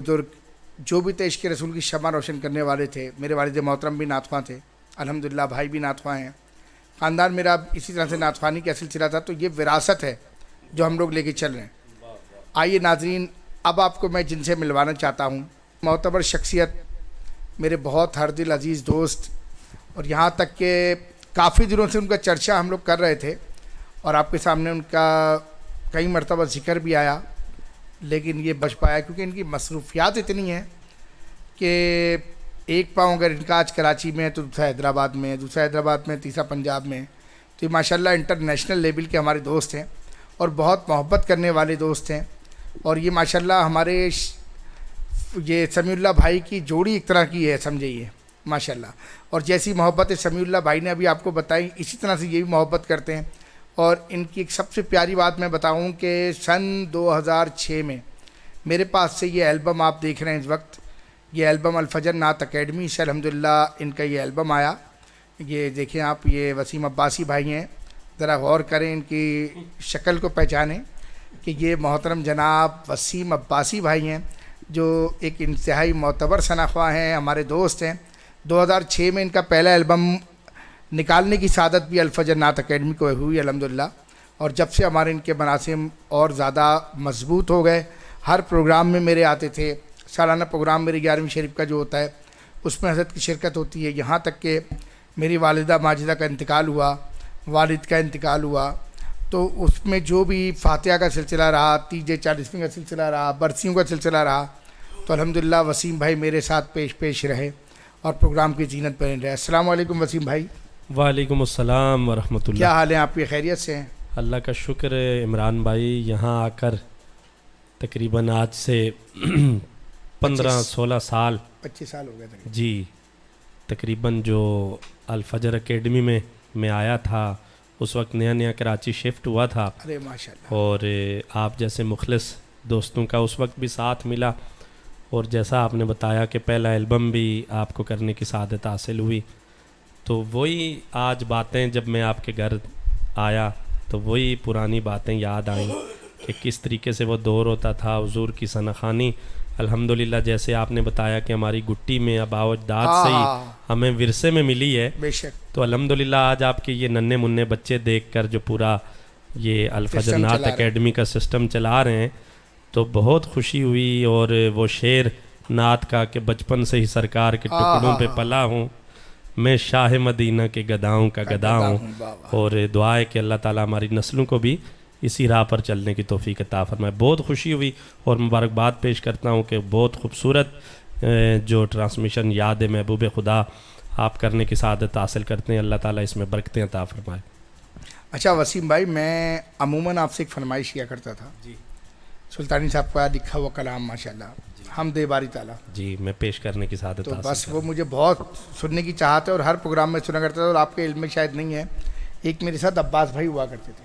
بزرگ جو بھی تھے عشق رسول کی شمع روشن کرنے والے تھے. میرے والد محترم بھی نعت خواں تھے الحمدللہ, بھائی بھی نعت خواں ہیں, خاندان میرا اسی طرح سے نعت خوانی کا سلسلہ تھا. تو یہ وراثت ہے جو ہم لوگ لے کے چل رہے ہیں. آئیے ناظرین, اب آپ کو میں جن سے ملوانا چاہتا ہوں, معتبر شخصیت, میرے بہت ہر دل عزیز دوست, اور یہاں تک کہ کافی دنوں سے ان کا چرچا ہم لوگ کر رہے تھے اور آپ کے سامنے ان کا کئی مرتبہ ذکر بھی آیا, لیکن یہ بچ پایا کیونکہ ان کی مصروفیات اتنی ہیں کہ ایک پاؤں اگر ان کا آج کراچی میں ہے تو دوسرا حیدرآباد میں, دوسرا حیدرآباد میں, تیسرا پنجاب میں. تو یہ ماشاءاللہ انٹرنیشنل لیول کے ہمارے دوست ہیں اور بہت محبت کرنے والے دوست ہیں. اور یہ ماشاءاللہ ہمارے یہ سمیع اللہ بھائی کی جوڑی ایک طرح کی ہے, سمجھئیے ماشاءاللہ. اور جیسی محبت سمیع اللہ بھائی نے ابھی آپ کو بتائی, اسی طرح سے یہ بھی محبت کرتے ہیں. اور ان کی ایک سب سے پیاری بات میں بتاؤں کہ سن 2006 میں میرے پاس سے یہ البم آپ دیکھ رہے ہیں اس وقت, یہ البم الفجر نعت اکیڈمی سے الحمدللہ ان کا یہ البم آیا. یہ دیکھیں آپ, یہ وسیم عباسی بھائی ہیں, ذرا غور کریں, ان کی شکل کو پہچانیں کہ یہ محترم جناب وسیم عباسی بھائی ہیں جو ایک انتہائی معتبر ثناءخواہ ہیں, ہمارے دوست ہیں. 2006 میں ان کا پہلا البم نکالنے کی سعادت بھی الفجر نعت اکیڈمی کو ہوئی الحمدللہ. اور جب سے ہمارے ان کے مراسم اور زیادہ مضبوط ہو گئے, ہر پروگرام میں میرے آتے تھے. سالانہ پروگرام میرے 11ویں شریف کا جو ہوتا ہے اس میں حضرت کی شرکت ہوتی ہے. یہاں تک کہ میری والدہ ماجدہ کا انتقال ہوا, والد کا انتقال ہوا, تو اس میں جو بھی فاتحہ کا سلسلہ رہا, تیجے 40ویں کا سلسلہ رہا, برسیوں کا سلسلہ رہا, تو الحمدللہ وسیم بھائی میرے ساتھ پیش رہے اور پروگرام کی زینت بنے رہے. السلام علیکم وسیم بھائی. وعلیکم السلام ورحمۃ اللہ. کیا حال ہیں آپ کی, خیریت سے ہیں؟ اللہ کا شکر ہے عمران بھائی, یہاں آ کر تقریباً آج سے 15-16 سال 25 سال ہو گئے تقریباً. جی تقریباً جو الفجر اکیڈمی میں آیا تھا اس وقت نیا کراچی شفٹ ہوا تھا. ارے ماشاءاللہ. اور آپ جیسے مخلص دوستوں کا اس وقت بھی ساتھ ملا, اور جیسا آپ نے بتایا کہ پہلا البم بھی آپ کو کرنے کی سعادت حاصل ہوئی. تو وہی آج باتیں جب میں آپ کے گھر آیا تو وہی پرانی باتیں یاد آئیں کہ کس طریقے سے وہ دور ہوتا تھا حضور کی ثناءخوانی. الحمدللہ جیسے آپ نے بتایا کہ ہماری گٹی میں آباء و اجداد سے ہی ہمیں ورثے میں ملی ہے, بے شک. تو الحمدللہ آج آپ کے یہ ننھے منھے بچے دیکھ کر جو پورا یہ الفجر نعت اکیڈمی کا سسٹم چلا رہے ہیں تو بہت خوشی ہوئی. اور وہ شعر نعت کا کہ بچپن سے ہی سرکار کے ٹکڑوں پہ پلا ہوں, میں شاہ مدینہ کے گداؤں کا گدا ہوں. اور دعا ہے کہ اللہ تعالیٰ ہماری نسلوں کو بھی اسی راہ پر چلنے کی توفیق عطا فرمائے. بہت خوشی ہوئی اور مبارکباد پیش کرتا ہوں کہ بہت خوبصورت جو ٹرانسمیشن یاد محبوب خدا آپ کرنے کی سعادت حاصل کرتے ہیں. اللہ تعالیٰ اس میں برکتیں عطا فرمائے. اچھا وسیم بھائی, میں عموماً آپ سے ایک فرمائش کیا کرتا تھا. جی سلطانی صاحب کا لکھا ہوا کلام ماشاءاللہ حمد باری تعالیٰ, جی میں پیش کرنے کی سعادت تو حاصل بس وہ مجھے بہت سننے کی چاہت ہے اور ہر پروگرام میں سنا کرتا تھا. اور آپ کے علم میں شاید نہیں ہے, ایک میرے ساتھ عباس بھائی ہوا کرتے تھے,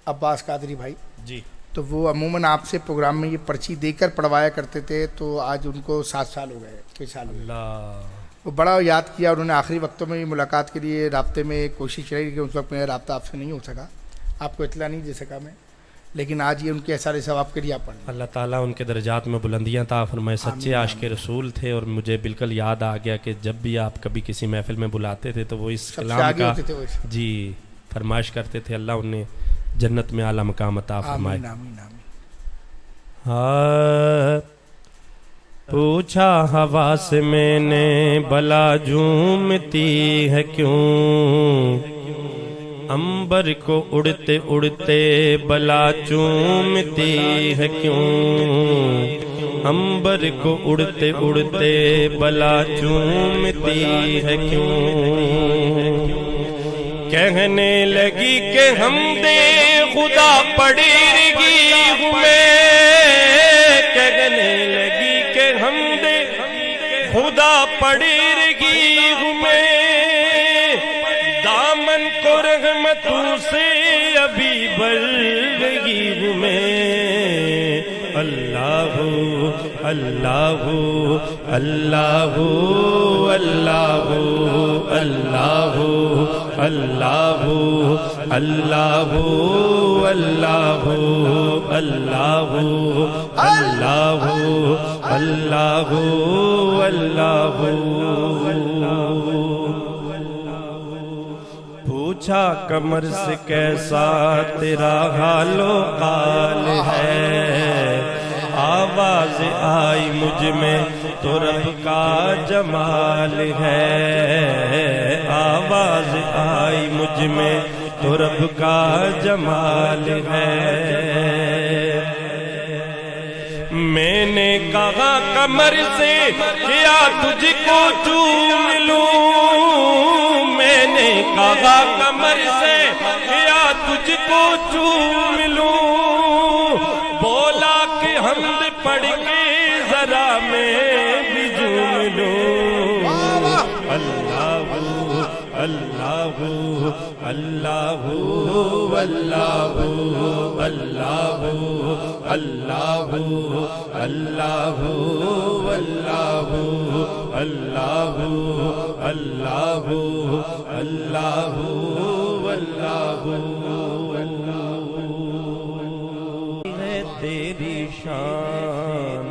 عباس قادری بھائی. جی تو وہ عموماً آپ سے پروگرام میں یہ پرچی دے کر پڑھوایا کرتے تھے. تو آج ان کو 7 سال ہو گئے, 6 سال ہو گئے. اللہ وہ بڑا یاد کیا. انہوں نے آخری وقتوں میں ملاقات کے لیے رابطے میں کوشش رہی کہ اس وقت میرا رابطہ آپ سے نہیں ہو سکا, آپ کو اطلاع نہیں دے سکا میں, لیکن آج یہ ان کے اثار ثواب کے لیے آپ پڑھ لیں. اللہ تعالیٰ ان کے درجات میں بلندیاں عطا فرمائے. سچے عاشق رسول تھے اور مجھے بالکل یاد آ گیا کہ جب بھی آپ کبھی کسی محفل میں بلاتے تھے تو وہ اس کلام کا جی فرمائش کرتے تھے. اللہ انہیں جنت میں اعلیٰ مقام عطا فرمائے. آمین آمین آمین. پوچھا ہوا سے میں نے بلا جھومتی ہے کیوں, عنبر کو اڑتے اڑتے بلا چومتی ہے کیوں, عنبر کو اڑتے اڑتے بلا چومتی ہے کیوں. کہنے لگی کہ ہم دے خدا پڑی رگی ہوں میں, کہنے لگی کہ ہم دے خدا پڑی رگی ہوں میں, دامن کو رحمتوں سے ابھی بل رہی ہوں میں, اللہ اللہ اللہ اللہ اللہ اللہ اللہ اللہ اللہ اللہ اللہ اللہ پوچھا قمر سے کیسا تیرا حال و قال ہے آواز آئی مجھ میں تو رب کا جمال ہے آواز آئی مجھ میں تو رب کا جمال ہے میں نے کہا قمر سے کیا تجھ کو چوم لوں میں نے کہا قمر سے کیا تجھ کو چوم لوں بولا کہ حمد پڑھ کے ذرا میں بھی جھوم لوں اللہ اللہ اللہ اللہ اللہ اللہ اللہ اللہ اللہ اللہ اللہ ہے تیری شان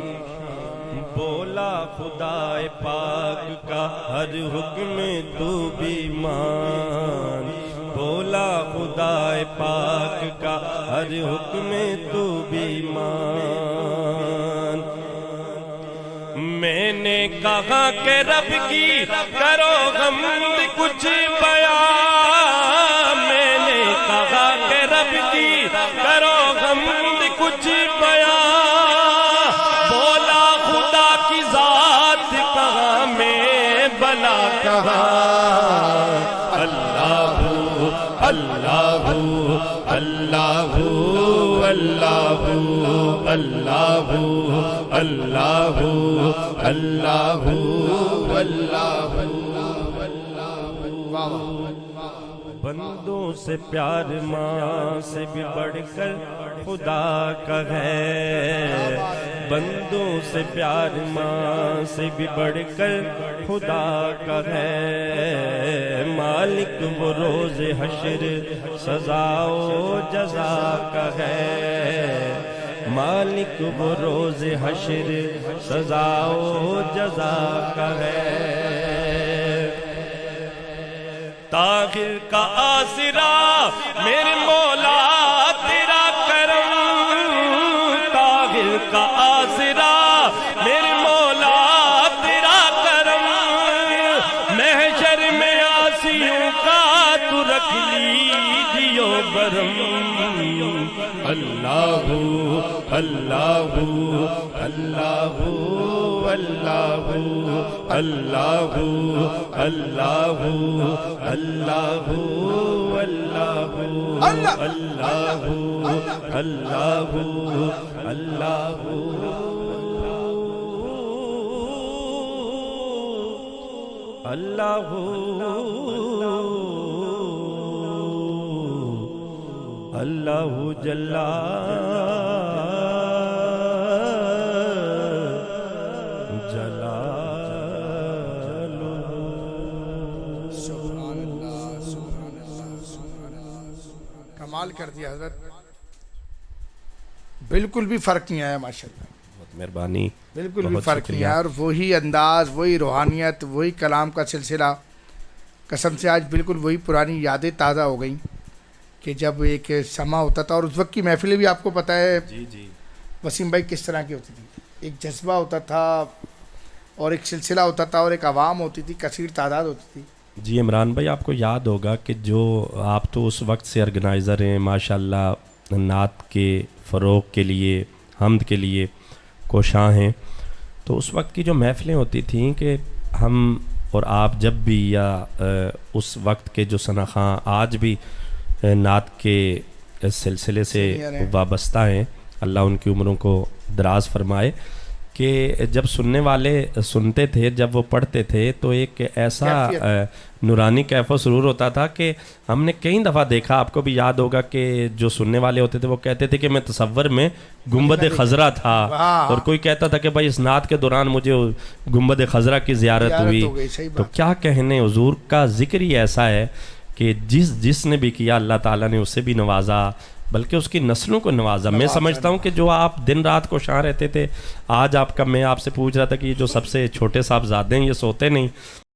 بولا خدا پاک کا ہر حکم تو بھی مان بولا خدا پاک کا ہر حکم تو بھی مان میں نے کہا کہ رب کی کرو حمد کچھ بیان میں نے کہا کہ رب کی کرو حمد کچھ بیان بولا خدا کی ذات کہاں میں بلا کہاں اللہ اللہ اللہ اللہ اللہ اللہ اللہ اللہ بندوں سے پیار ماں سے بھی بڑھ کر خدا کا ہے بندوں سے پیار ماں سے بھی بڑھ کر خدا کا ہے مالک وہ روز حشر سزا و جزا کا ہے مالک وہ روز حشر سزا و جزا کا ہے طاہر کا آسرا میرے مولا تیرا کرم طاہر کا آسرا میرے مولا تیرا کرم محشر میں عاصیوں کا تو رکھ لیجیو برم اللہ اللہ اللہ اللہ اللہ اللہ اللہ اللہ اللہ اللہ اللہ اللہ جل کمال کر دیا حضرت بالکل بھی فرق نہیں آیا ماشاءاللہ بہت مہربانی بالکل بھی فرق نہیں آیا اور وہی انداز وہی روحانیت وہی کلام کا سلسلہ قسم سے آج بالکل وہی پرانی یادیں تازہ ہو گئیں کہ جب ایک سما ہوتا تھا اور اس وقت کی محفلیں بھی آپ کو پتہ ہے جی وسیم بھائی کس طرح کی ہوتی تھی ایک جذبہ ہوتا تھا اور ایک سلسلہ ہوتا تھا اور ایک عوام ہوتی تھی کثیر تعداد ہوتی تھی جی عمران بھائی آپ کو یاد ہوگا کہ جو آپ تو اس وقت سے آرگنائزر ہیں ماشاءاللہ نعت کے فروغ کے لیے حمد کے لیے کوشاں ہیں تو اس وقت کی جو محفلیں ہوتی تھیں کہ ہم اور آپ جب بھی یا اس وقت کے جو ثناخواں آج بھی نعت کے سلسلے سے وابستہ ہیں اللہ ان کی عمروں کو دراز فرمائے کہ جب سننے والے سنتے تھے، جب وہ پڑھتے تھے تو ایک ایسا نورانی کیف و سرور ہوتا تھا کہ ہم نے کئی دفعہ دیکھا، آپ کو بھی یاد ہوگا کہ جو سننے والے ہوتے تھے وہ کہتے تھے کہ میں تصور میں گنبد خضرا تھا، اور کوئی کہتا تھا کہ بھائی اس نعت کے دوران مجھے گنبد خضرا کی زیارت ہوئی. تو کیا کہنے، حضور کا ذکر ہی ایسا ہے کہ جس نے بھی کیا اللہ تعالیٰ نے اسے بھی نوازا، بلکہ اس کی نسلوں کو نوازا. میں سمجھتا ہوں کہ جو آپ دن رات کو شاں رہتے تھے، آج میں آپ سے پوچھ رہا تھا کہ یہ جو سب سے چھوٹے صاحبزادے ہیں یہ سوتے نہیں.